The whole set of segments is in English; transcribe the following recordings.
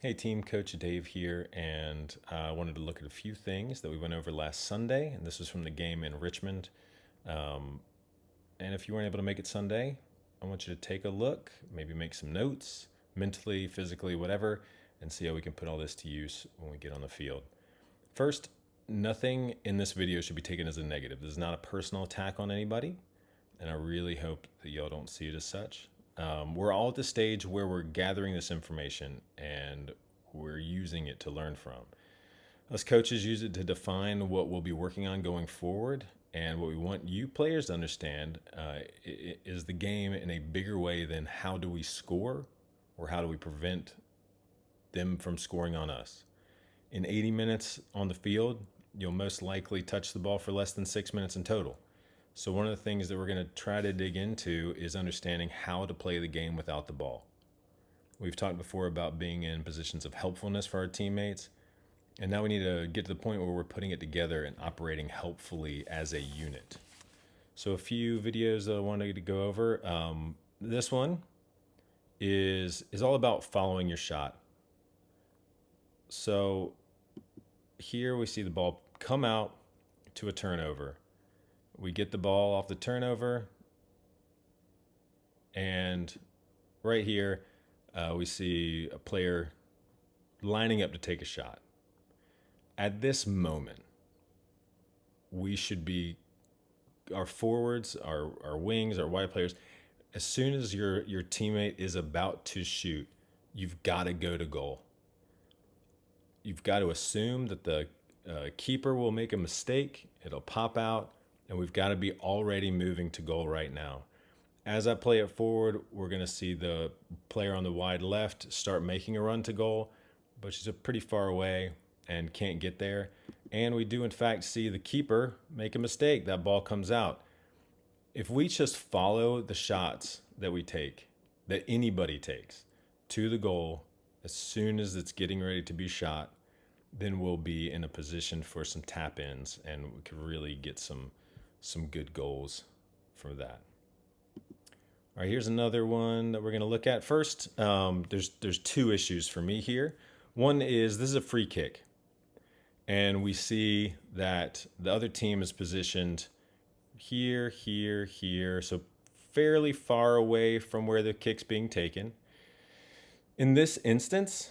Hey team, Coach Dave here, and I wanted to look at a few things that we went over last Sunday, and this was from the game in Richmond. Um, and if you weren't able to make it Sunday, I want you to take a look, maybe make some notes, mentally, physically, whatever, and see how we can put all this to use when we get on the field. First, nothing in this video should be taken as a negative. This is not a personal attack on anybody, and I really hope that y'all don't see it as such. We're all at the stage where we're gathering this information and we're using it to learn from. Us coaches use it to define what we'll be working on going forward, and what we want you players to understand is the game in a bigger way than how do we score or how do we prevent them from scoring on us. In 80 minutes on the field, you'll most likely touch the ball for less than 6 minutes in total. So one of the things that we're going to try to dig into is understanding how to play the game without the ball. We've talked before about being in positions of helpfulness for our teammates, and now we need to get to the point where we're putting it together and operating helpfully as a unit. So a few videos that I wanted to go over. This one is all about following your shot. So here we see the ball come out to a turnover. We get the ball off the turnover, and right here we see a player lining up to take a shot. At this moment, we should be, our forwards, our wings, our wide players, as soon as your teammate is about to shoot, you've got to go to goal. You've got to assume that the keeper will make a mistake, it'll pop out, and we've got to be already moving to goal right now. As I play it forward, we're going to see the player on the wide left start making a run to goal, but she's pretty far away and can't get there. And we do, in fact, see the keeper make a mistake. That ball comes out. If we just follow the shots that we take, that anybody takes, to the goal as soon as it's getting ready to be shot, then we'll be in a position for some tap-ins, and we could really get some good goals from that. All right, here's another one that we're going to look at. First, there's two issues for me here. One is this is a free kick, and we see that the other team is positioned here, here, here, so fairly far away from where the kick's being taken. In this instance,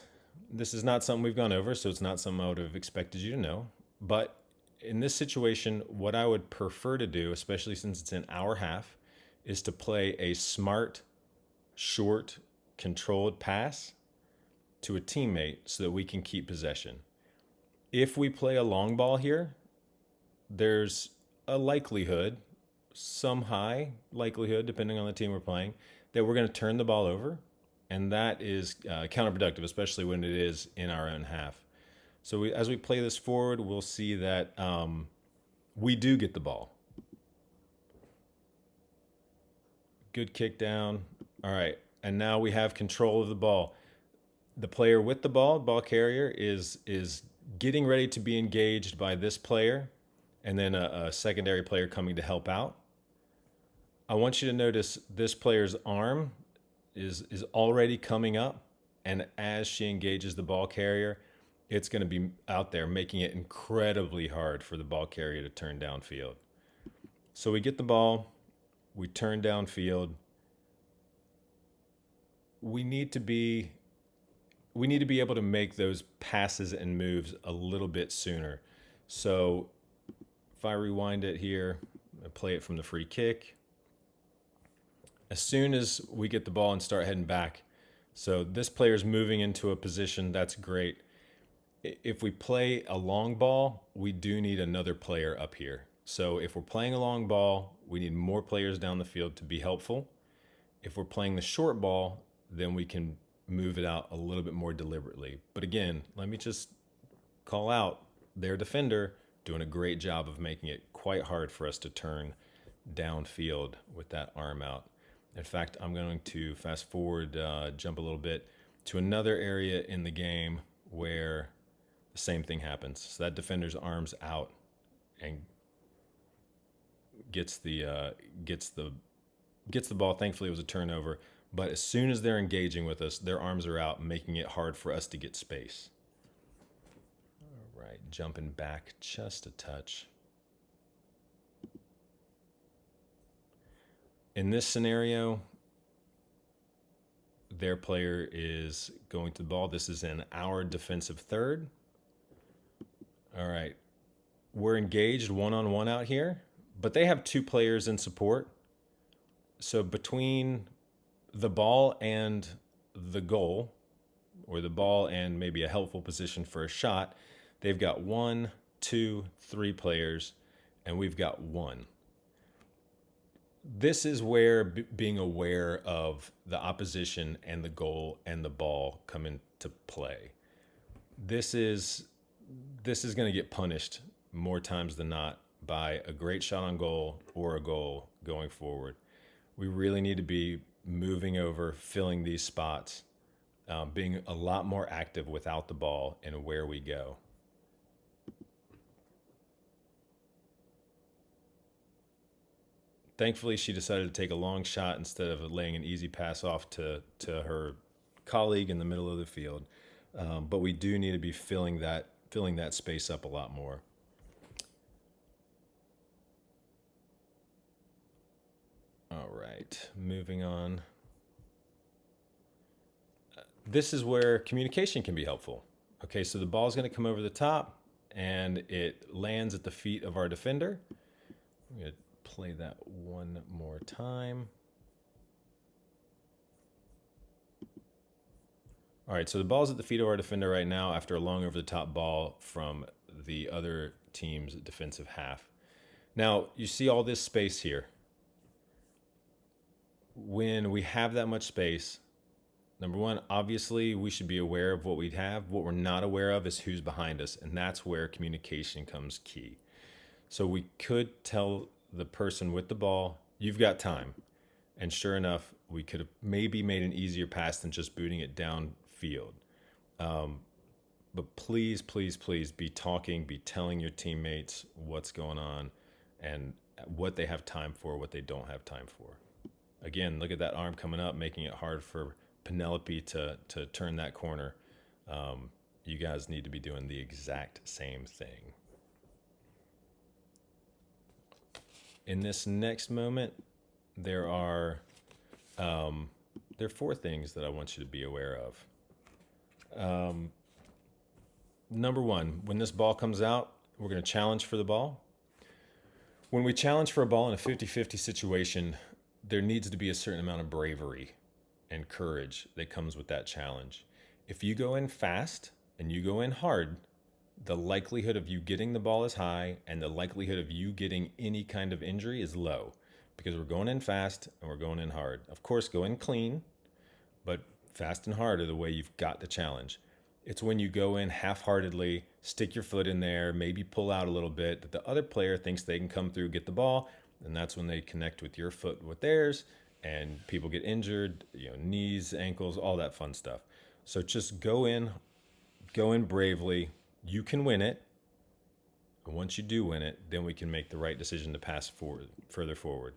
this is not something we've gone over, so it's not something I would have expected you to know. But in this situation, what I would prefer to do, especially since it's in our half, is to play a smart, short, controlled pass to a teammate so that we can keep possession. If we play a long ball here, there's a likelihood, some high likelihood, depending on the team we're playing, that we're going to turn the ball over. And that is counterproductive, especially when it is in our own half. So as we play this forward, we'll see that we do get the ball. Good kick down. All right. And now we have control of the ball. The player with the ball carrier, is getting ready to be engaged by this player, and then a secondary player coming to help out. I want you to notice this player's arm is already coming up, and as she engages the ball carrier, it's going to be out there making it incredibly hard for the ball carrier to turn downfield. So we get the ball, we turn downfield. We need to be able to make those passes and moves a little bit sooner. So if I rewind it here and play it from the free kick, as soon as we get the ball and start heading back, so this player's moving into a position, that's great. If we play a long ball, we do need another player up here. So if we're playing a long ball, we need more players down the field to be helpful. If we're playing the short ball, then we can move it out a little bit more deliberately. But again, let me just call out their defender doing a great job of making it quite hard for us to turn downfield with that arm out. In fact, I'm going to fast forward, jump a little bit to another area in the game where the same thing happens. So that defender's arm's out and gets the ball. Thankfully, it was a turnover, But as soon as they're engaging with us, their arms are out, making it hard for us to get space. All right, jumping back just a touch. In this scenario, their player is going to the ball. This is in our defensive third. All right. We're engaged one-on-one out here, but they have two players in support. So between the ball and the goal, or the ball and maybe a helpful position for a shot, they've got 1, 2, 3 players, and we've got 1. This is where being aware of the opposition and the goal and the ball come into play. This is going to get punished more times than not by a great shot on goal or a goal going forward. We really need to be moving over, filling these spots, being a lot more active without the ball and where we go. Thankfully, she decided to take a long shot instead of laying an easy pass off to her colleague in the middle of the field. But we do need to be filling that space up a lot more. All right, moving on. This is where communication can be helpful. Okay, so the ball is going to come over the top and it lands at the feet of our defender. I'm going to play that one more time. All right, so the ball's at the feet of our defender right now after a long over-the-top ball from the other team's defensive half. Now, you see all this space here. When we have that much space, number one, obviously we should be aware of what we have. What we're not aware of is who's behind us, and that's where communication comes key. So we could tell the person with the ball, you've got time. And sure enough, we could have maybe made an easier pass than just booting it downfield. But please, please, please be telling your teammates what's going on and what they have time for, what they don't have time for. Again, look at that arm coming up, making it hard for Penelope to turn that corner. You guys need to be doing the exact same thing. In this next moment, there are 4 things that I want you to be aware of. Number 1, when this ball comes out, we're going to challenge for the ball. When we challenge for a ball in a 50-50 situation, there needs to be a certain amount of bravery and courage that comes with that challenge. If you go in fast and you go in hard, the likelihood of you getting the ball is high and the likelihood of you getting any kind of injury is low because we're going in fast and we're going in hard. Of course, go in clean, but fast and hard are the way you've got the challenge. It's when you go in half-heartedly, stick your foot in there, maybe pull out a little bit, that the other player thinks they can come through, get the ball, and that's when they connect with your foot with theirs, and people get injured, knees, ankles, all that fun stuff. So just go in bravely. You can win it. And once you do win it, then we can make the right decision to pass further forward.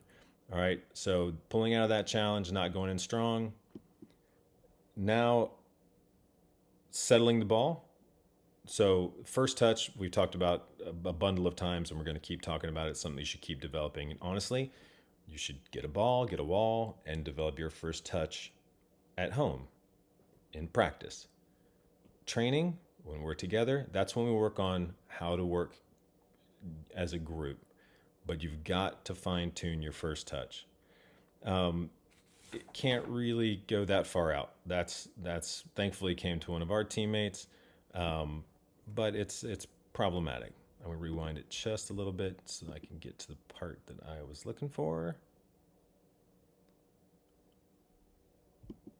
All right, so pulling out of that challenge, not going in strong. Now, settling the ball. So first touch, we've talked about a bundle of times, and we're going to keep talking about it. It's something you should keep developing. And honestly, you should get a ball, get a wall, and develop your first touch at home in practice. Training, when we're together, that's when we work on how to work as a group. But you've got to fine-tune your first touch. It can't really go that far out. That's thankfully came to one of our teammates, but it's problematic. I'm gonna rewind it just a little bit so I can get to the part that I was looking for.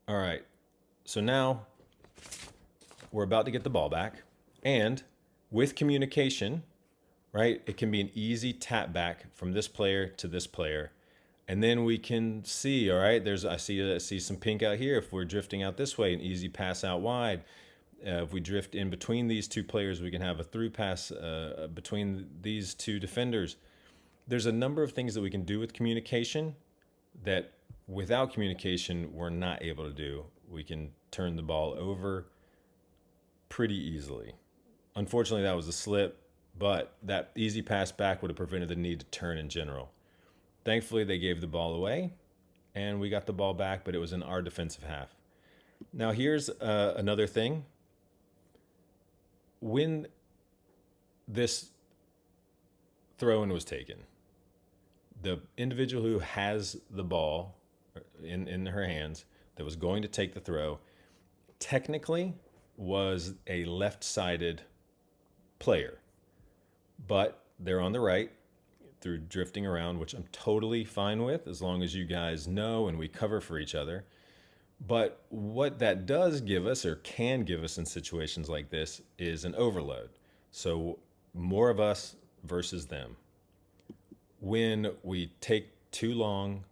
All right, so now we're about to get the ball back, and with communication, right, it can be an easy tap back from this player to this player. And then we can see, all right, I see some pink out here. If we're drifting out this way, an easy pass out wide. If we drift in between these two players, we can have a through pass between these two defenders. There's a number of things that we can do with communication that without communication, we're not able to do. We can turn the ball over pretty easily. Unfortunately, that was a slip, but that easy pass back would have prevented the need to turn in general. Thankfully, they gave the ball away, and we got the ball back, but it was in our defensive half. Now, here's another thing. When this throw-in was taken, the individual who has the ball in her hands that was going to take the throw technically was a left-sided player, but they're on the right through drifting around, which I'm totally fine with as long as you guys know and we cover for each other. But what that does give us, or can give us in situations like this, is an overload. So more of us versus them. When we take too long,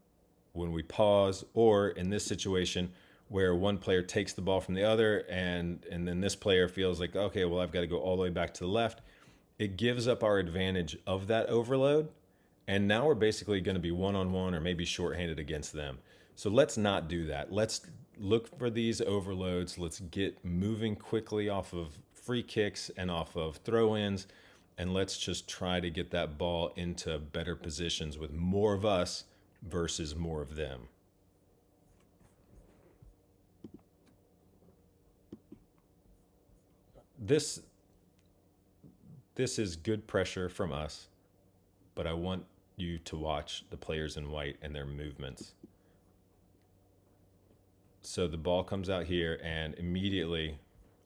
when we pause, or in this situation where one player takes the ball from the other and then this player feels like, okay, well, I've got to go all the way back to the left, it gives up our advantage of that overload. And now we're basically going to be one-on-one or maybe shorthanded against them. So let's not do that. Let's look for these overloads. Let's get moving quickly off of free kicks and off of throw-ins. And let's just try to get that ball into better positions with more of us versus more of them. This is good pressure from us, but I want you to watch the players in white and their movements. So the ball comes out here, and immediately,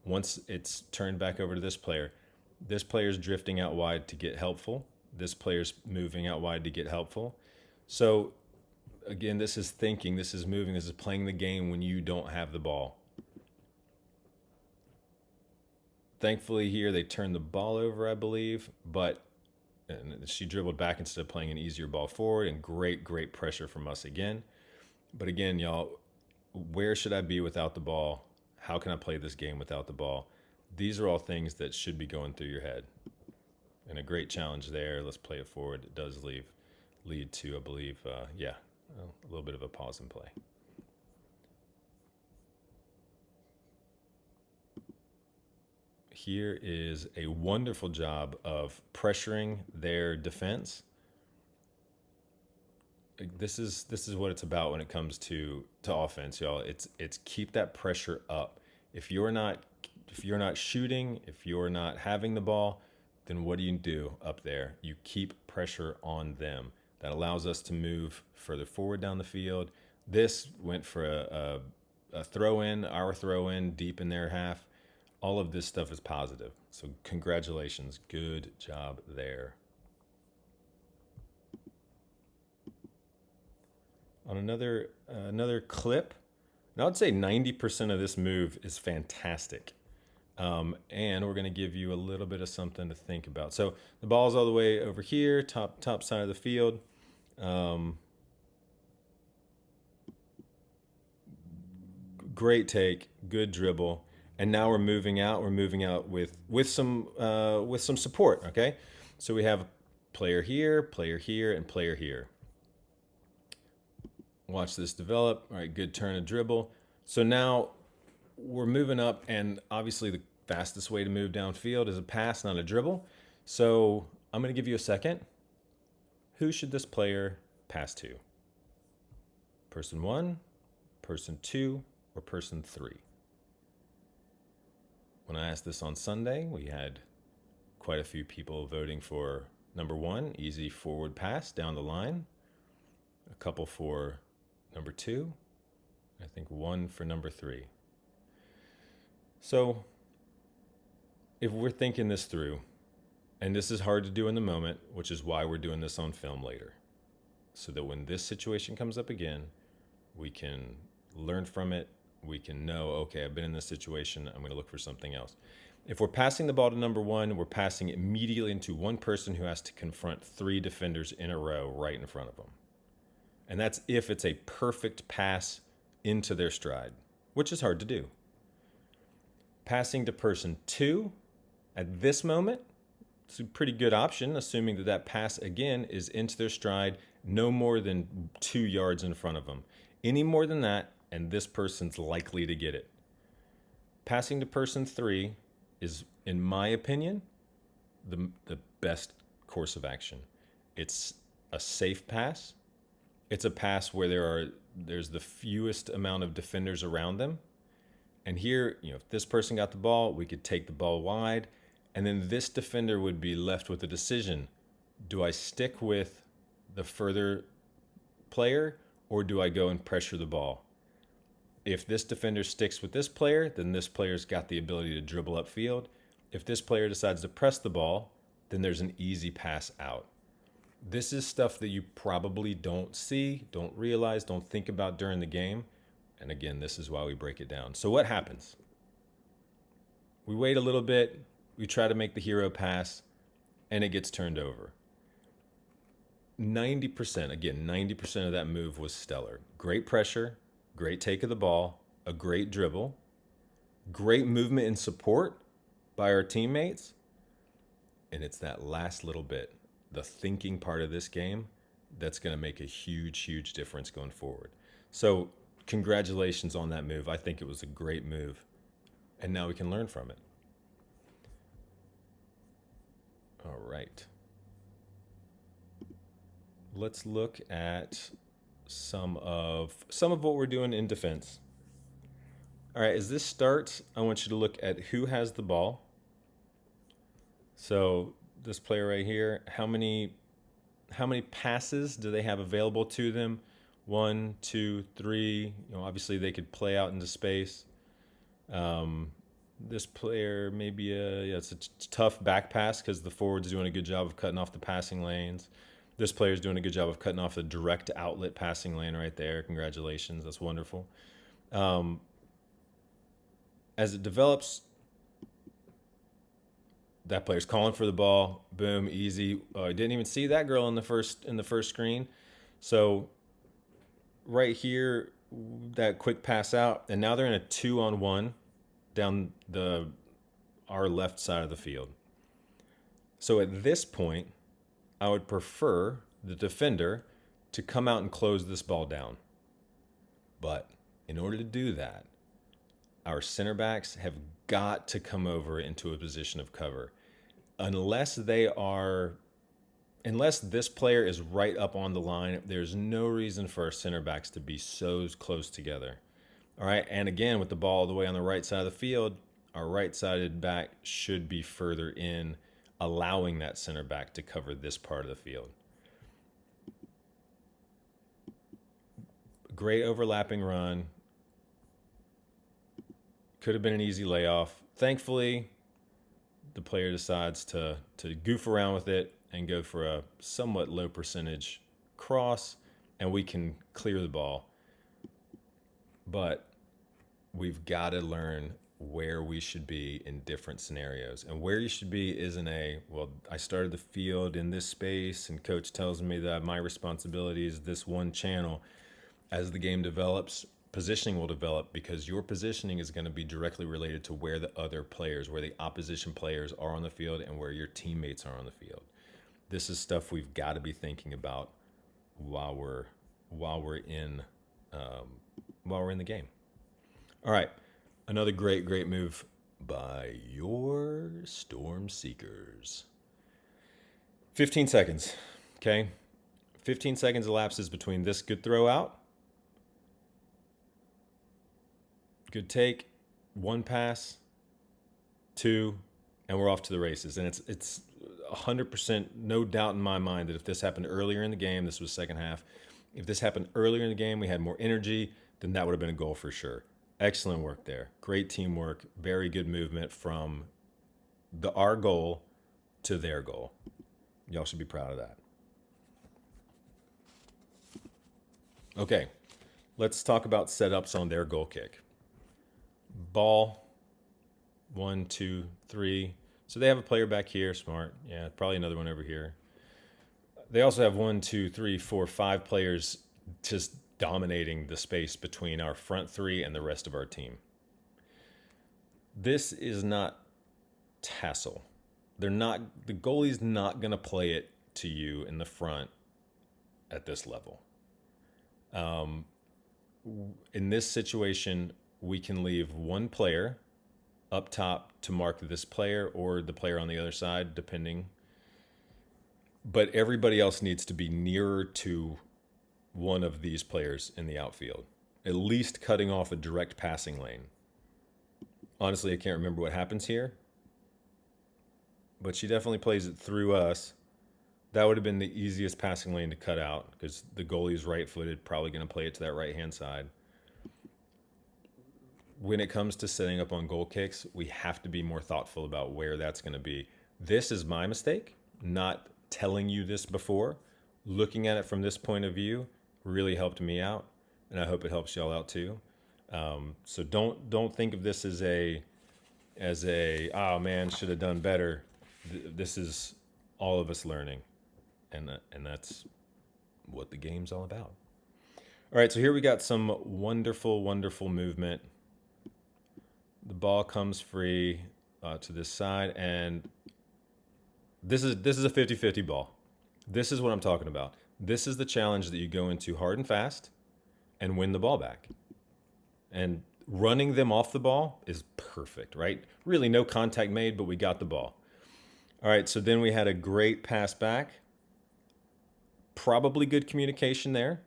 once it's turned back over to this player's drifting out wide to get helpful. This player's moving out wide to get helpful. So again, this is thinking, this is moving, this is playing the game when you don't have the ball. Thankfully here, they turned the ball over, I believe, but she dribbled back instead of playing an easier ball forward, and great pressure from us again. But again, y'all, where should I be without the ball? How can I play this game without the ball? These are all things that should be going through your head. And a great challenge there. Let's play it forward. It does lead to, I believe, a little bit of a pause and play. Here is a wonderful job of pressuring their defense. This is what it's about when it comes to offense, y'all. It's keep that pressure up. If you're not shooting, if you're not having the ball, then what do you do up there? You keep pressure on them. That allows us to move further forward down the field. This went for a throw-in, our throw-in deep in their half. All of this stuff is positive. So congratulations. Good job there. On another clip, now I'd say 90% of this move is fantastic. And we're going to give you a little bit of something to think about. So the ball's all the way over here, top side of the field. Great take, good dribble, and now we're moving out. We're moving out with some support. Okay, so we have player here, and player here. Watch this develop. All right, good turn and dribble. So now we're moving up, and obviously the fastest way to move downfield is a pass, not a dribble. So I'm going to give you a second. Who should this player pass to? Person 1, person 2, or person 3? When I asked this on Sunday, we had quite a few people voting for number 1, easy forward pass down the line. A couple for number 2. I think 1 for number 3. So if we're thinking this through, and this is hard to do in the moment, which is why we're doing this on film later, so that when this situation comes up again, we can learn from it. We can know, okay, I've been in this situation. I'm going to look for something else. If we're passing the ball to number 1, we're passing immediately into one person who has to confront 3 defenders in a row right in front of them. And that's if it's a perfect pass into their stride, which is hard to do. Passing to person 2 at this moment, it's a pretty good option, assuming that pass again is into their stride, no more than 2 yards in front of them. Any more than that, and this person's likely to get it. Passing to person 3 is, in my opinion, the best course of action. It's a safe pass. It's a pass where there's the fewest amount of defenders around them. And here, if this person got the ball, we could take the ball wide, and then this defender would be left with a decision. Do I stick with the further player, or do I go and pressure the ball? If this defender sticks with this player, then this player's got the ability to dribble upfield. If this player decides to press the ball, then there's an easy pass out. This is stuff that you probably don't see, don't realize, don't think about during the game. And again, this is why we break it down. So what happens? We wait a little bit, we try to make the hero pass, and it gets turned over. 90% of that move was stellar. Great pressure, great take of the ball, a great dribble, great movement and support by our teammates. And it's that last little bit, the thinking part of this game, that's going to make a huge, huge difference going forward. So congratulations on that move. I think it was a great move. And now we can learn from it. All right. Let's look at some of what we're doing in defense. All right, as this starts, I want you to look at who has the ball. So this player right here, how many passes do they have available to them? 1, 2, 3. Obviously they could play out into space. This player maybe it's a tough back pass because the forward's doing a good job of cutting off the passing lanes. This player's doing a good job of cutting off the direct outlet passing lane right there. Congratulations, that's wonderful. As it develops, that player's calling for the ball. Boom, easy. I didn't even see that girl in the first screen. So right here, that quick pass out, and now they're in a 2-on-1 down our left side of the field. So at this point, I would prefer the defender to come out and close this ball down. But in order to do that, our center backs have got to come over into a position of cover. Unless this player is right up on the line, there's no reason for our center backs to be so close together. All right, and again, with the ball all the way on the right side of the field, our right-sided back should be further in, allowing that center back to cover this part of the field. Great overlapping run. Could have been an easy layoff. Thankfully, the player decides to goof around with it and go for a somewhat low percentage cross, and we can clear the ball. But we've got to learn where we should be in different scenarios. And where you should be isn't I started the field in this space and coach tells me that my responsibility is this one channel. As the game develops, positioning will develop because your positioning is going to be directly related to where the other players, where the opposition players are on the field and where your teammates are on the field. This is stuff we've got to be thinking about while we're in the game. All right, another great move by your Storm Seekers. 15 seconds, okay? 15 seconds elapses between this good throw out, good take, one pass, two, and we're off to the races. And it's 100% no doubt in my mind that if this happened earlier in the game, this was second half, if this happened earlier in the game, we had more energy, then that would have been a goal for sure. Excellent work there. Great teamwork. Very good movement from our goal to their goal. Y'all should be proud of that. Okay, let's talk about setups on their goal kick. Ball, 1, 2, 3. So they have a player back here, smart. Yeah, probably another one over here. They also have 1, 2, 3, 4, 5 players just dominating the space between our front three and the rest of our team. This is not tassel. The goalie's not going to play it to you in the front at this level. In this situation, we can leave one player up top to mark this player or the player on the other side, depending. But everybody else needs to be nearer to one of these players in the outfield, at least cutting off a direct passing lane. Honestly, I can't remember what happens here, but she definitely plays it through us. That would have been the easiest passing lane to cut out because the goalie is right-footed, probably going to play it to that right-hand side. When it comes to setting up on goal kicks, we have to be more thoughtful about where that's going to be. This is my mistake, not telling you this before. Looking at it from this point of view really helped me out, and I hope it helps y'all out too. So don't think of this as a oh man, should have done better. This is all of us learning, and that's what the game's all about. All right, so here we got some wonderful movement. The ball comes free to this side, and this is a 50-50 ball. This is what I'm talking about. This is the challenge that you go into hard and fast and win the ball back. And running them off the ball is perfect, right? Really no contact made, but we got the ball. All right, so then we had a great pass back. Probably good communication there.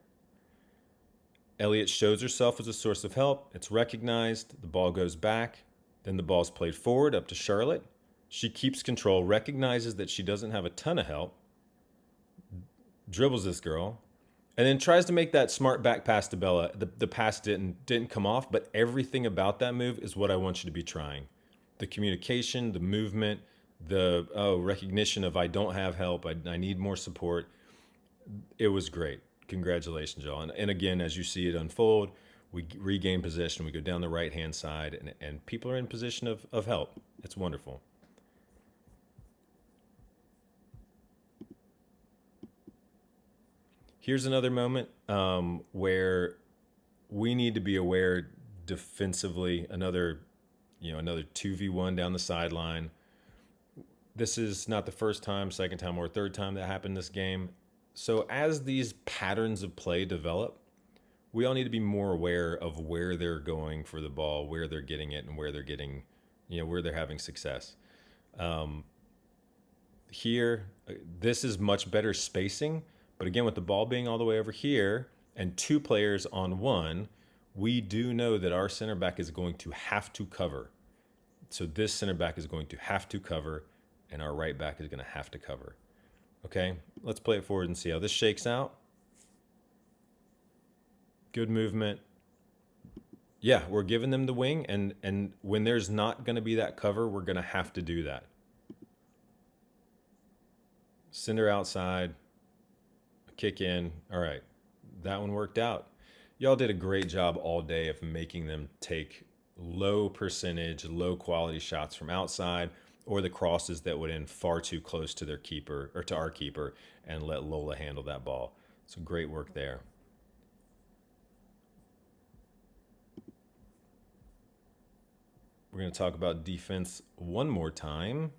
Elliott shows herself as a source of help. It's recognized. The ball goes back. Then the ball's played forward up to Charlotte. She keeps control, recognizes that she doesn't have a ton of help, dribbles this girl, and then tries to make that smart back pass to Bella. The pass didn't come off, but everything about that move is what I want you to be trying. The communication, the movement, the recognition of I don't have help, I need more support. It was great. Congratulations, y'all. And again, as you see it unfold, we regain possession. We go down the right-hand side, and people are in position of help. It's wonderful. Here's another moment where we need to be aware defensively. Another 2v1 down the sideline. This is not the first time, second time, or third time that happened in this game. So as these patterns of play develop, we all need to be more aware of where they're going for the ball, where they're getting it, and where they're getting, where they're having success. Here, this is much better spacing. But again, with the ball being all the way over here and two players on one, we do know that our center back is going to have to cover. So this center back is going to have to cover, and our right back is going to have to cover. Okay, let's play it forward and see how this shakes out. Good movement. Yeah, we're giving them the wing, and when there's not going to be that cover, we're going to have to do that. Send her outside. Kick in. All right, that one worked out. Y'all did a great job all day of making them take low percentage, low quality shots from outside, or the crosses that would end far too close to their keeper or to our keeper, and let Lola handle that ball. So great work there. We're going to talk about defense one more time.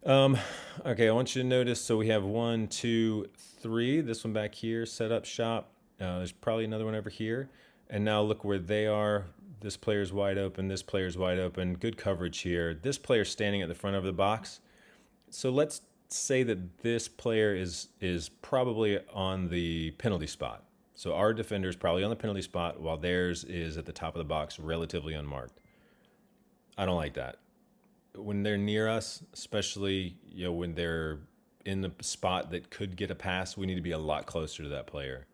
Okay, I want you to notice, so we have 1, 2, 3, this one back here, set up shop. There's probably another one over here. And now look where they are. This player's wide open, this player's wide open. Good coverage here. This player's standing at the front of the box. So let's say that this player is probably on the penalty spot. So our defender is probably on the penalty spot while theirs is at the top of the box, relatively unmarked. I don't like that. When they're near us, especially when they're in the spot that could get a pass, we need to be a lot closer to that player.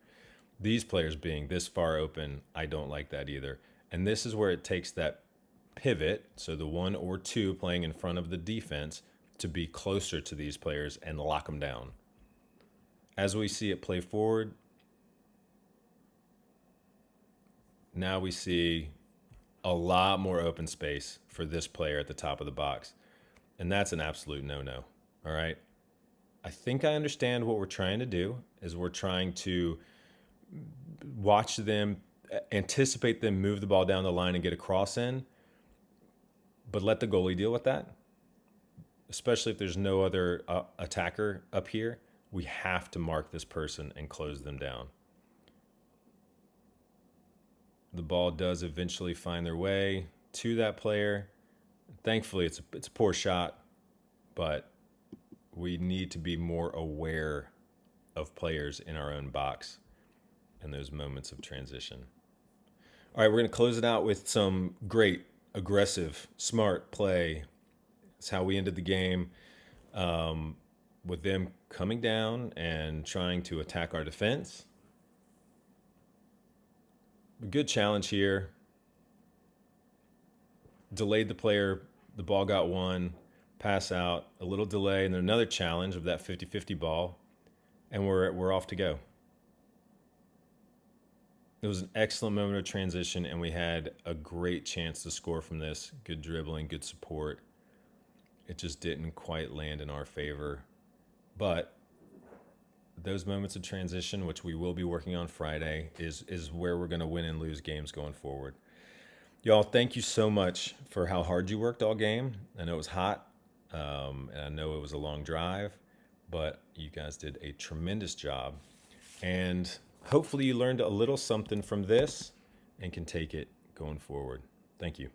These players being this far open, I don't like that either. And this is where it takes that pivot, so the 1 or 2 playing in front of the defense, to be closer to these players and lock them down. As we see it play forward, now we see a lot more open space for this player at the top of the box. And that's an absolute no-no, all right? I think I understand what we're trying to do is we're trying to watch them, anticipate them move the ball down the line and get a cross in, but let the goalie deal with that, especially if there's no other attacker up here. We have to mark this person and close them down. the ball does eventually find their way to that player. Thankfully, it's a poor shot, but we need to be more aware of players in our own box and those moments of transition. All right, we're going to close it out with some great, aggressive, smart play. It's how we ended the game, with them coming down and trying to attack our defense. A good challenge here. Delayed the player, the ball got won, pass out, a little delay, and then another challenge of that 50-50 ball, and we're off to go. It was an excellent moment of transition, and we had a great chance to score from this. Good dribbling, good support. It just didn't quite land in our favor. But those moments of transition, which we will be working on Friday, is where we're going to win and lose games going forward. Y'all, thank you so much for how hard you worked all game. I know it was hot, and I know it was a long drive, but you guys did a tremendous job. And hopefully you learned a little something from this and can take it going forward. Thank you.